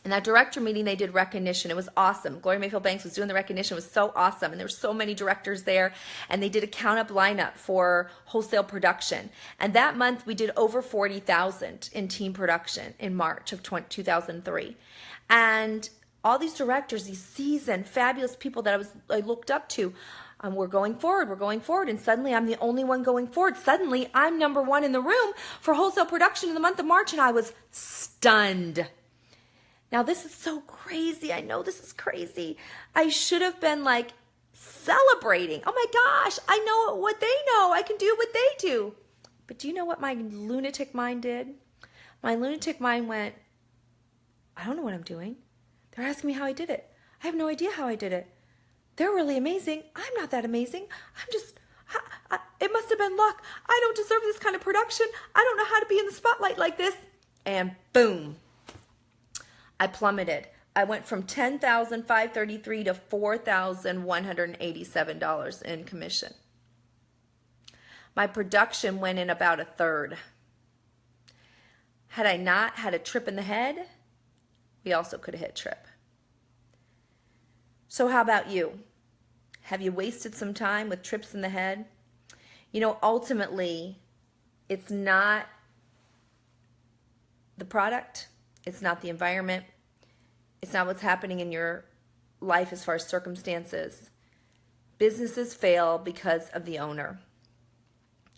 In that director meeting, they did recognition. It was awesome. Gloria Mayfield Banks was doing the recognition. It was so awesome. And there were so many directors there. And they did a count-up lineup for wholesale production. And that month, we did over 40,000 in team production in March of 2003. And all these directors, these seasoned, fabulous people that I looked up to, we're going forward. And suddenly, I'm the only one going forward. Suddenly, I'm number one in the room for wholesale production in the month of March. And I was stunned. Now, this is so crazy. I know this is crazy. I should have been like celebrating. Oh my gosh, I know what they know. I can do what they do. But do you know what my lunatic mind did? My lunatic mind went, I don't know what I'm doing. They're asking me how I did it. I have no idea how I did it. They're really amazing. I'm not that amazing. It must have been luck. I don't deserve this kind of production. I don't know how to be in the spotlight like this. And boom. I plummeted. I went from $10,533 to $4,187 in commission. My production went in about a third. Had I not had a trip in the head, we also could have hit trip. So how about you? Have you wasted some time with trips in the head? You know, ultimately, it's not the product. It's not the environment. It's not what's happening in your life as far as circumstances. Businesses fail because of the owner.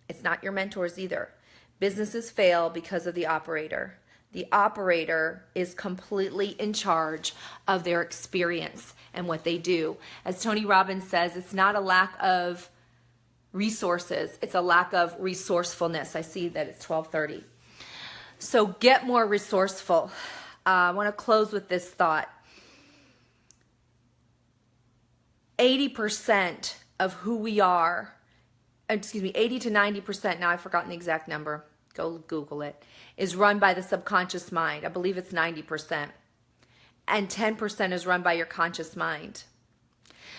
It's not your mentors either. Businesses fail because of the operator. The operator is completely in charge of their experience and what they do. As Tony Robbins says, it's not a lack of resources. It's a lack of resourcefulness. I see that it's 12:30. So get more resourceful. I want to close with this thought. 80% of who we are, 80 to 90%, now I've forgotten the exact number, go Google it, is run by the subconscious mind. I believe it's 90%. And 10% is run by your conscious mind.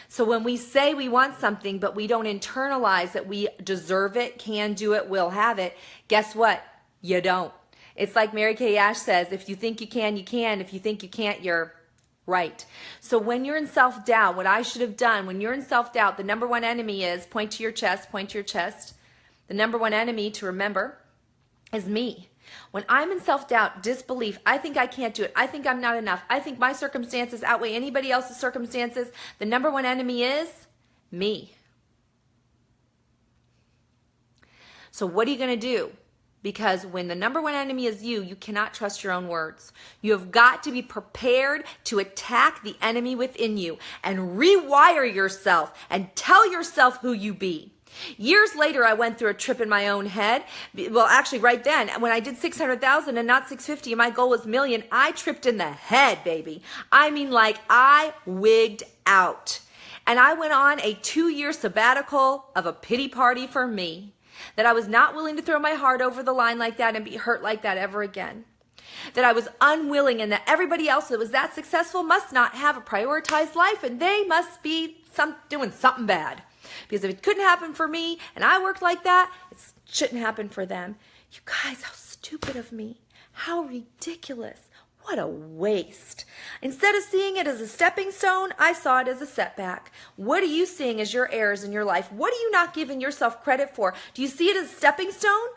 So when we say we want something, but we don't internalize that we deserve it, can do it, will have it, guess what? You don't. It's like Mary Kay Ash says, if you think you can, you can. If you think you can't, you're right. So when you're in self-doubt, what I should have done, when you're in self-doubt, the number one enemy is, point to your chest, point to your chest. The number one enemy to remember is me. When I'm in self-doubt, disbelief, I think I can't do it, I think I'm not enough, I think my circumstances outweigh anybody else's circumstances, the number one enemy is me. So what are you going to do? Because when the number one enemy is you, you cannot trust your own words. You have got to be prepared to attack the enemy within you and rewire yourself and tell yourself who you be. Years later, I went through a trip in my own head. Well, actually, right then, when I did 600,000 and not 650, and my goal was million, I tripped in the head, baby. I mean, like, I wigged out. And I went on a 2-year sabbatical of a pity party for me, that I was not willing to throw my heart over the line like that and be hurt like that ever again. That I was unwilling, and that everybody else that was that successful must not have a prioritized life, and they must be doing something bad. Because if it couldn't happen for me and I worked like that, it shouldn't happen for them. You guys, how stupid of me. How ridiculous. What a waste. Instead of seeing it as a stepping stone, I saw it as a setback. What are you seeing as your errors in your life? What are you not giving yourself credit for? Do you see it as a stepping stone,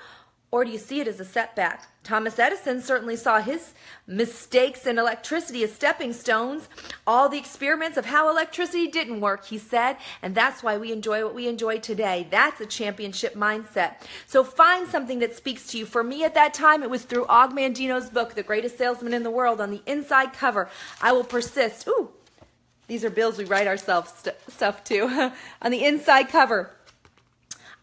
or do you see it as a setback? Thomas Edison certainly saw his mistakes in electricity as stepping stones. All the experiments of how electricity didn't work, he said, and that's why we enjoy what we enjoy today. That's a championship mindset. So find something that speaks to you. For me at that time, it was through Og Mandino's book, The Greatest Salesman in the World. On the inside cover, I will persist. Ooh, these are bills we write ourselves stuff to. On the inside cover,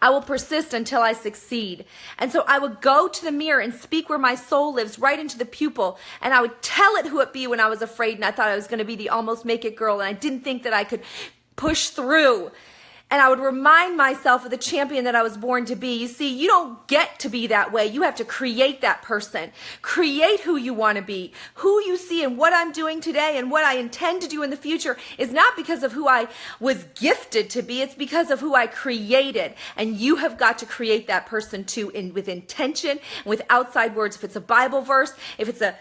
I will persist until I succeed. And so I would go to the mirror and speak where my soul lives, right into the pupil. And I would tell it who it be when I was afraid and I thought I was going to be the almost make it girl and I didn't think that I could push through. And I would remind myself of the champion that I was born to be. You see, you don't get to be that way. You have to create that person. Create who you want to be. Who you see and what I'm doing today and what I intend to do in the future is not because of who I was gifted to be. It's because of who I created. And you have got to create that person too, with intention and with outside words. If it's a Bible verse, if it's a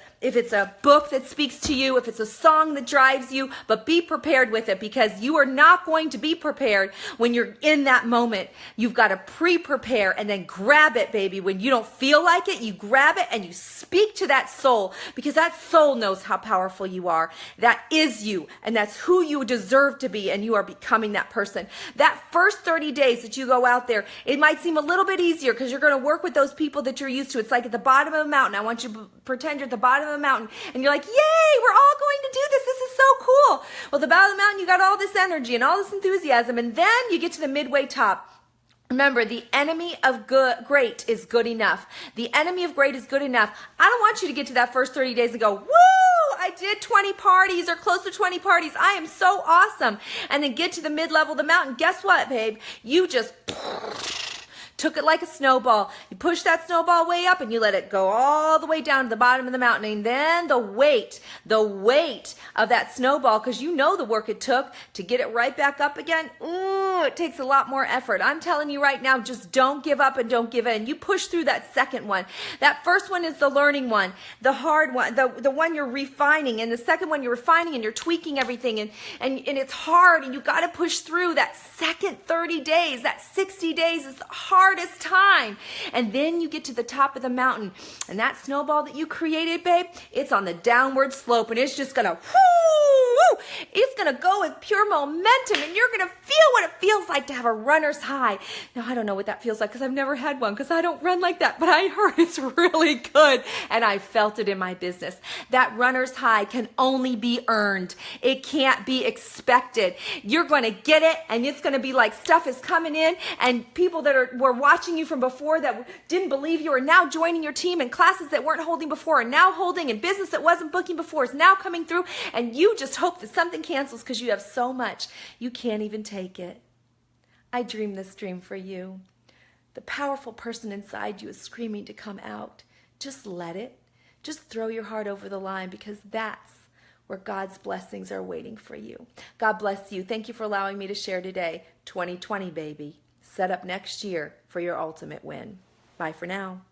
book that speaks to you, if it's a song that drives you, but be prepared with it, because you are not going to be prepared when you're in that moment. You've got to pre-prepare and then grab it, baby. When you don't feel like it, you grab it and you speak to that soul, because that soul knows how powerful you are. That is you, and that's who you deserve to be, and you are becoming that person. That first 30 days that you go out there, it might seem a little bit easier because you're going to work with those people that you're used to. It's like at the bottom of a mountain. I want you to pretend you're at the bottom of a mountain and you're like, yay, we're all going to do this. This is so cool. Well, at the bottom of the mountain, you got all this energy and all this enthusiasm, and then you get to the midway top. Remember, the enemy of great is good enough. The enemy of great is good enough. I don't want you to get to that first 30 days and go, woo, I did 20 parties or close to 20 parties. I am so awesome. And then get to the mid-level of the mountain. Guess what, babe? You just took it like a snowball. You push that snowball way up and you let it go all the way down to the bottom of the mountain. And then the weight of that snowball, because you know the work it took to get it right back up again. Ooh, it takes a lot more effort. I'm telling you right now, just don't give up and don't give in. You push through that second one. That first one is the learning one, the hard one, the one you're refining. And the second one you're refining and you're tweaking everything. And it's hard, and you got to push through that second 30 days. That 60 days is the hardest time. And then you get to the top of the mountain, and that snowball that you created, babe, it's on the downward slope, and it's just gonna whoo, it's gonna go with pure momentum, and you're gonna feel what it feels like to have a runner's high. Now, I don't know what that feels like because I've never had one, because I don't run like that, but I heard it's really good, and I felt it in my business. That runner's high can only be earned. It can't be expected. You're gonna get it, and it's gonna be like stuff is coming in, and people that were watching you from before that didn't believe you are now joining your team, and classes that weren't holding before are now holding, and business that wasn't booking before is now coming through, and you just hope that something cancels because you have so much you can't even take it. I dream this dream for you. The powerful person inside you is screaming to come out. Just let it. Just throw your heart over the line, because that's where God's blessings are waiting for you. God bless you. Thank you for allowing me to share today. 2020, baby. Set up next year for your ultimate win. Bye for now.